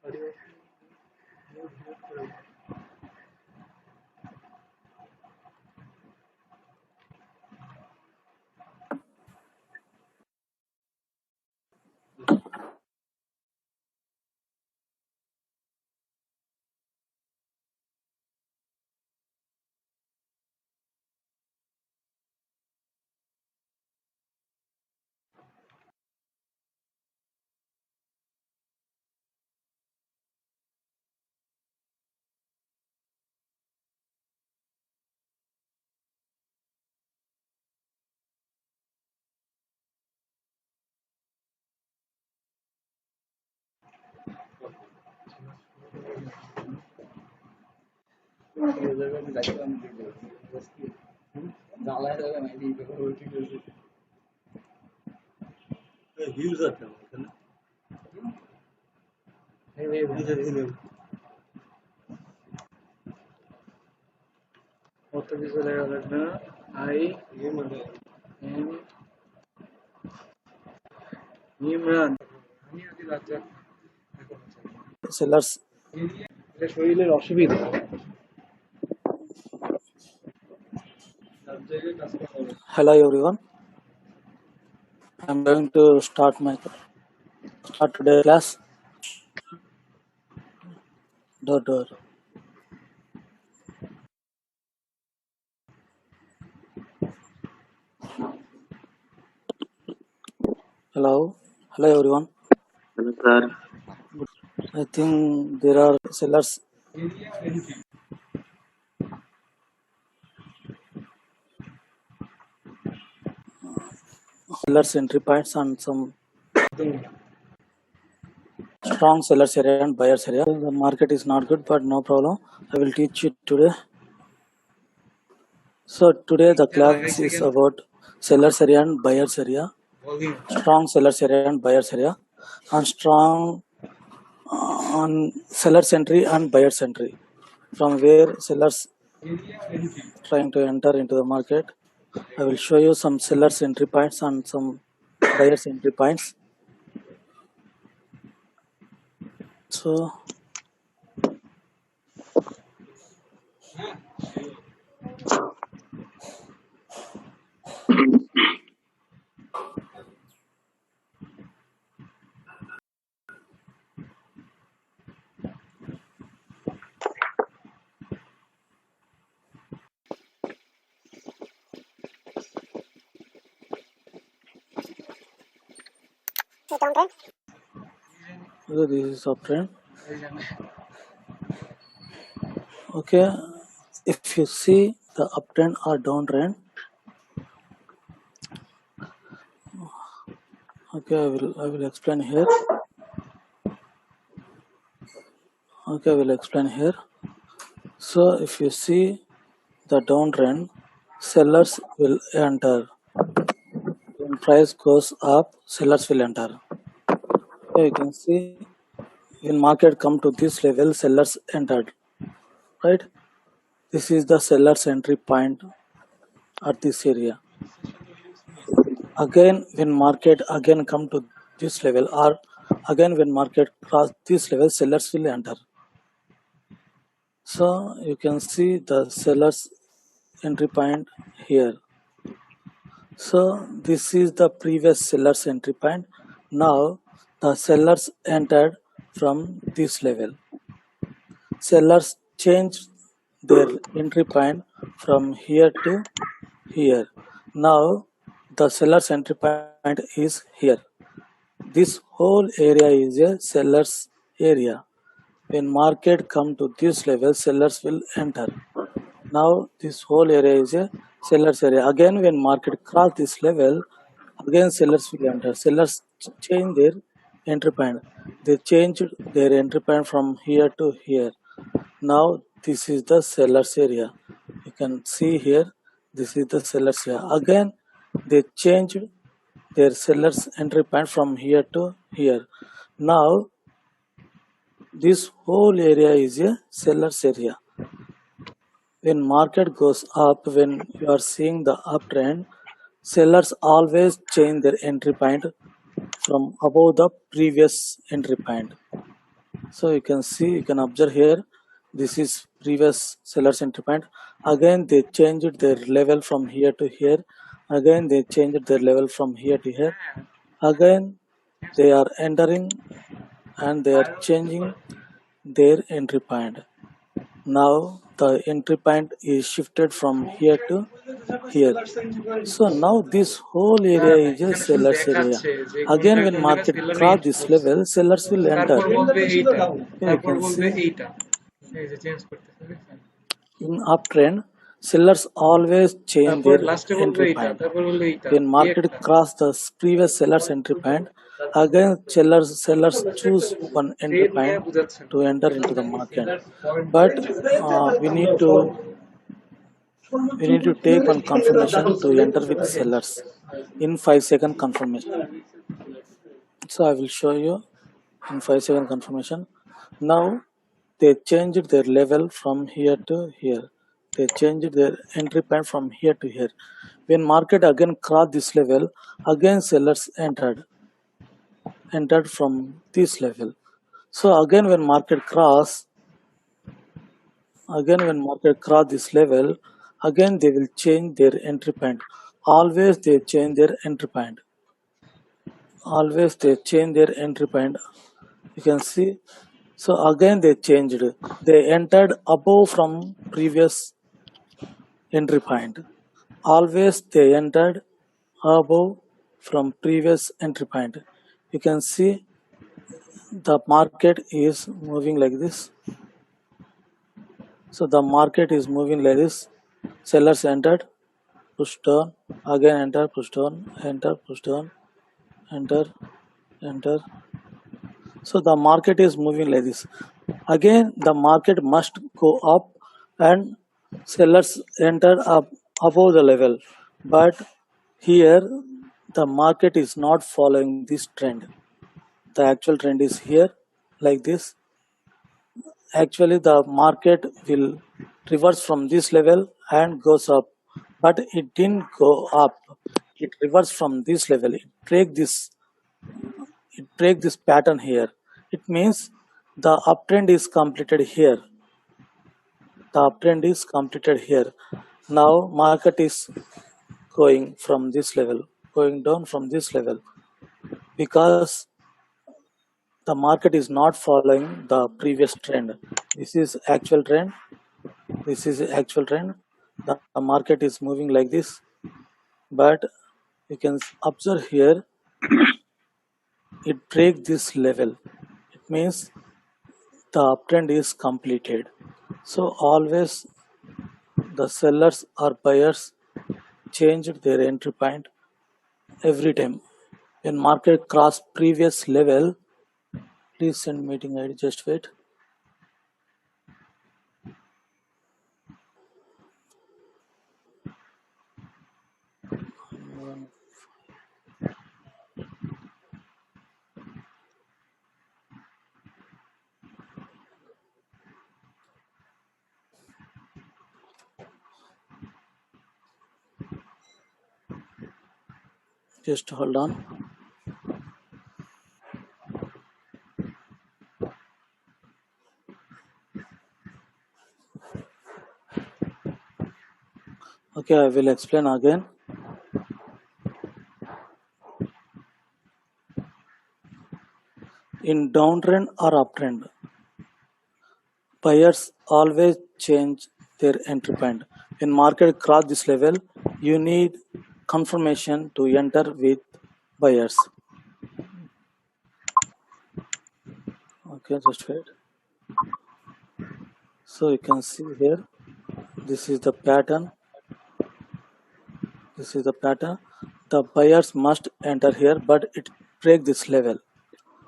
কত কিছু লেখা লাগবে না আই এম ইমরান সেলার্স শরীরের অসুবিধা Hello everyone, I'm going to start today class. Door. Hello everyone. Hello, sir. I think there are sellers entry points and some strong sellers area and buyers area. The market is not good, but no problem. I will teach you today. So today the class is about sellers area and buyers area, strong sellers area and buyers area, and strong on sellers entry and buyers entry, from where sellers trying to enter into the market. I will show you some sellers entry points and some buyers entry points. So this is uptrend. Okay, if you see the uptrend or downtrend, okay, I will explain here. Okay, I will explain here. So if you see the downtrend, sellers will enter. When price goes up, sellers will enter. Okay, you can see when market come to this level, sellers entered, right? This is the sellers entry point at this area. Again, when market again come to this level, or again when market cross this level, sellers will enter. So you can see the sellers entry point here. So this is the previous sellers entry point. Now the sellers entered from this level. Sellers changed their entry point from here to here. Now the sellers entry point is here. This whole area is a sellers area. When market come to this level, sellers will enter. Now this whole area is a sellers area. Again, when market cross this level, again sellers will enter. Sellers change their entry point. They changed their entry point from here to here. Now this is the sellers area. You can see here, this is the sellers area. Again, they changed their sellers entry point from here to here. Now this whole area is a sellers area. When market goes up, when you are seeing the uptrend, sellers always change their entry point from above the previous entry point. So you can see, you can observe here, this is previous sellers entry point. Again they changed their level from here to here. Again they changed their level from here to here. Again they are entering and they are changing their entry point. Now the entry point is shifted from here to here. So now this whole area is a এখানে শুধু sellers area. দেখাচ্ছে যে Again কোনটা when কোন জায়গায় market seller cross hit this করছে, level, sellers will enter. তারপর বলবে এইটা, So you তারপর can বলবে see এইটা, এই যে চেঞ্জ করতেছে দেখছেন, in uptrend, sellers always change তারপর their লাস্টে বলবে entry এইটা, point. তারপর বলবে এইটা, When এই market একটা। cross the previous seller's entry point, again sellers choose one say entry নিয়ে point বুঝাচ্ছে না। to enter into the market. But we need to take one confirmation to enter with sellers in 5-second confirmation. So I will show you in 5-second confirmation. Now they changed their level from here to here. They changed their entry point from here to here. When market again crossed this level, again sellers entered from this level. So again when market cross this level, again they will change their entry point. Always they change their entry point. Always they change their entry point. You can see. So again they changed. They entered above from previous entry point. Always they entered above from previous entry point. You can see the market is moving like this. So the market is moving like this. Sellers entered, push down, again enter, push down, enter, push down, enter, enter. So the market is moving like this. Again the market must go up and sellers enter up above the level. But here the market is not following this trend. The actual trend is here like this. Actually the market will reverse from this level and goes up, but it didn't go up. It reversed from this level. It break this pattern here. It means the uptrend is completed here. The uptrend is completed here. Now market is going from this level, going down from this level, because the market is not following the previous trend. This is actual trend. This is actual trend. The market is moving like this, but you can observe here, it break this level. It means the uptrend is completed. So always the sellers or buyers changed their entry point every time. When market cross previous level, please send meeting ID. Just wait. Just hold on. Okay, I will explain again. In downtrend or uptrend, buyers always change their entry point. When market cross this level, you need confirmation to enter with buyers. Okay, just wait. So you can see here, this is the pattern. This is the pattern. The buyers must enter here, but it break this level.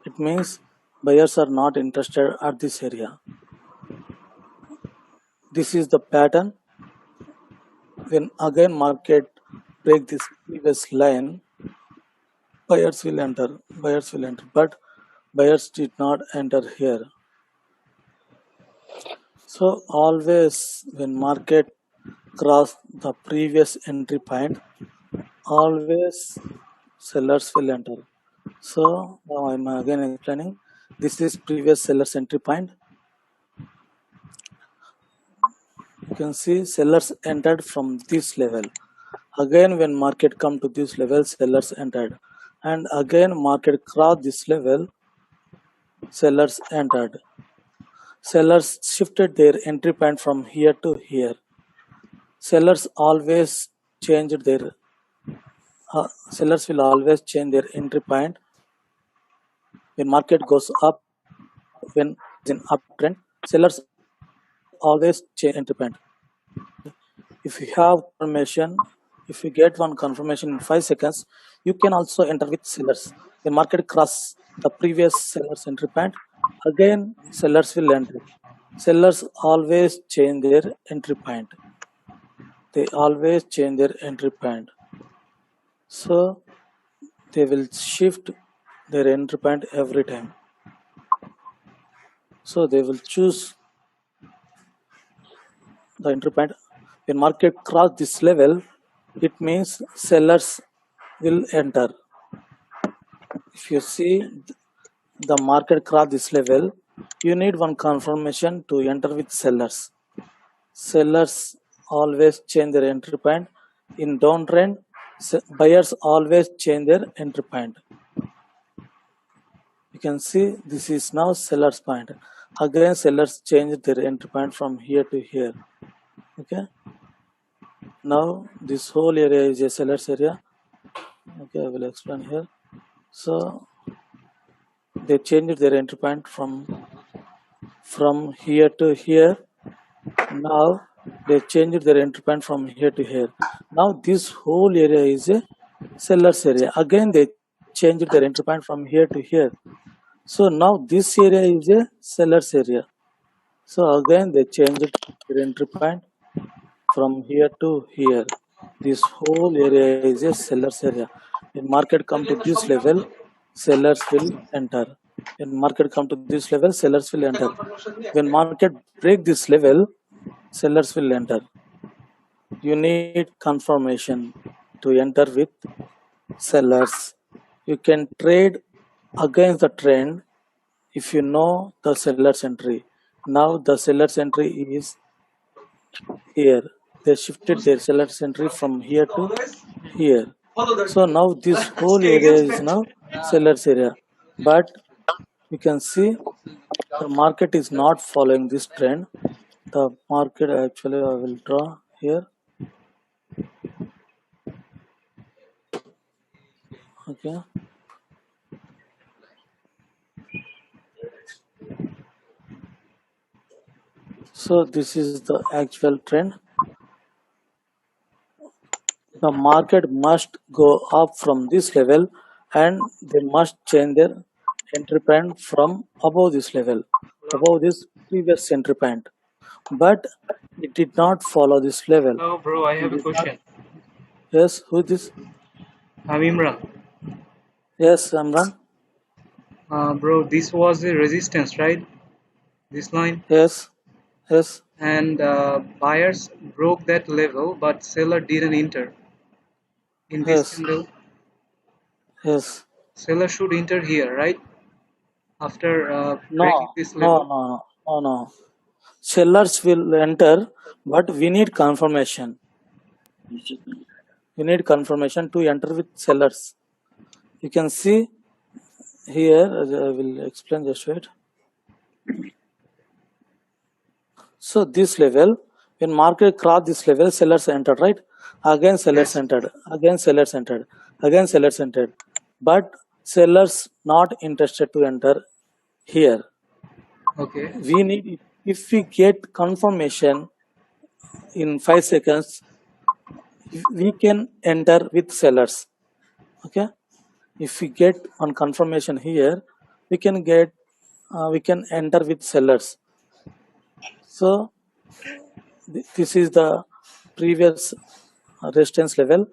It means buyers are not interested at this area. This is the pattern. When again market break this previous line, buyers will enter. But buyers did not enter here. So always when market cross the previous entry point, always sellers will enter. So now I'm again explaining. This is previous seller's entry point. You can see sellers entered from this level. Again, when market come to this level, sellers entered. And again, market crossed this level, sellers entered. Sellers shifted their entry point from here to here. Sellers always changed their sellers will always change their entry point when market goes up. When it's in uptrend, sellers always change entry point. If you have confirmation, if you get one confirmation in 5 seconds, you can also enter with sellers. When market cross the previous seller's entry point, again sellers will enter. Sellers always change their entry point. They always change their entry point. So they will shift their entry point every time. So they will choose the entry point. When market cross this level, it means sellers will enter. If you see the market cross this level, you need one confirmation to enter with sellers. Sellers always change their entry point. In downtrend, buyers always change their entry point. You can see this is now seller's point. Again, sellers change their entry point from here to here. Okay. Now this whole area is a seller's area. Okay, I will explain here. So they changed their entry point from here to here. Now they changed their entry point from here to here. Now this whole area is a seller's area. Again they changed their entry point from here to here. So now this area is a seller's area. So again they changed their entry point from here to here. This whole area is a seller's area. When market come to this level, sellers will enter. When market come to this level, sellers will enter. When market break this level, sellers will enter. You need confirmation to enter with sellers. You can trade against the trend if you know the seller's entry. Now the seller's entry is here. They shifted their seller's entry from here to here. So now this whole area is now seller's area. But you can see the market is not following this trend. The market, actually I will draw here. Okay. So this is the actual trend. The market must go up from this level and they must change their entry point from above this level, above this previous entry point. But it did not follow this level. Hello, bro. I have a It did not. question. Yes, who is this? I'm Imran. Yes, Amran. Bro, this was the resistance, right? This line. Yes, yes, And buyers broke that level, but seller didn't enter. In this yes, candle, yes. seller should enter here, right? After breaking No, this no, level. no, no, no. Sellers will enter, but we need confirmation. We need confirmation to enter with sellers. You can see here, I will explain just wait. So this level, when market crossed this level, sellers entered, right? Again sellers Yes. entered, again sellers entered, again sellers entered. But sellers not interested to enter here. Okay. We need, if we get confirmation in 5 seconds, we can enter with sellers. Okay. If we get on confirmation here, we can enter with sellers. So this is the previous resistance level.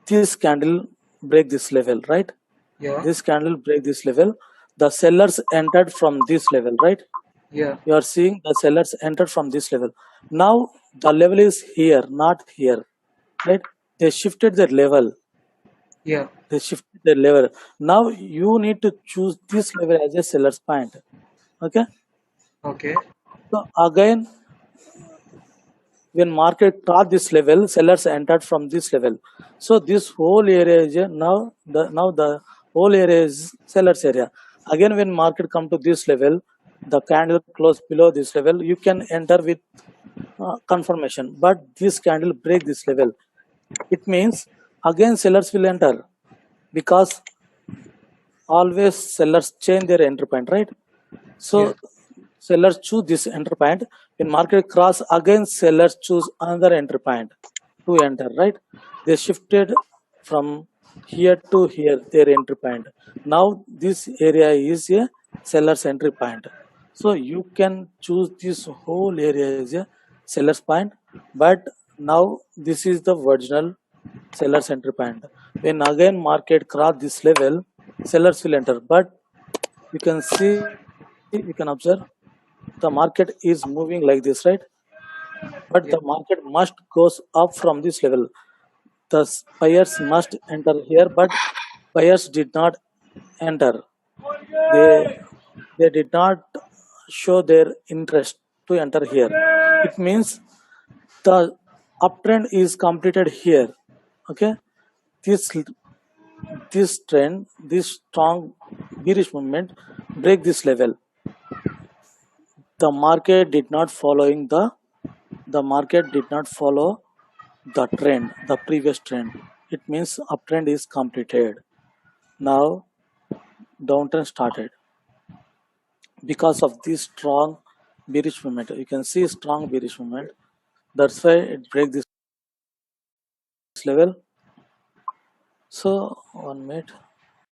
This candle break this level, right? Yeah. This candle break this level. The sellers entered from this level, right? Yeah. You are seeing the sellers entered from this level. Now the level is here, not here, right? They shifted their level. Yeah. They shifted their level. Now you need to choose this level as a seller's point. Okay. Okay. So again, when market crossed this level, sellers entered from this level. So this whole area is now the whole area is sellers area. Again, when market come to this level, the candle close below this level, you can enter with confirmation. But this candle break this level. It means again sellers will enter because always sellers change their entry point, right? Yeah. So sellers choose this entry point. When market cross again, sellers choose another entry point to enter, right? They shifted from here to here their entry point. Now this area is a seller's entry point. So you can choose this whole area as a seller's point, but now this is the original seller's entry point. When again market cross this level, sellers will enter. But you can see, you can observe the market is moving like this, right? But Yeah. the market must goes up from this level. The buyers must enter here, but buyers did not enter. They they did not show their interest to enter here. It means the uptrend is completed here. Okay, this this trend, this strong bearish movement break this level. The market did not following the market did not follow the trend, the previous trend. It means uptrend is completed. Now downtrend started because of this strong bearish movement. You can see strong bearish movement. That's why it break this level. So 1 minute.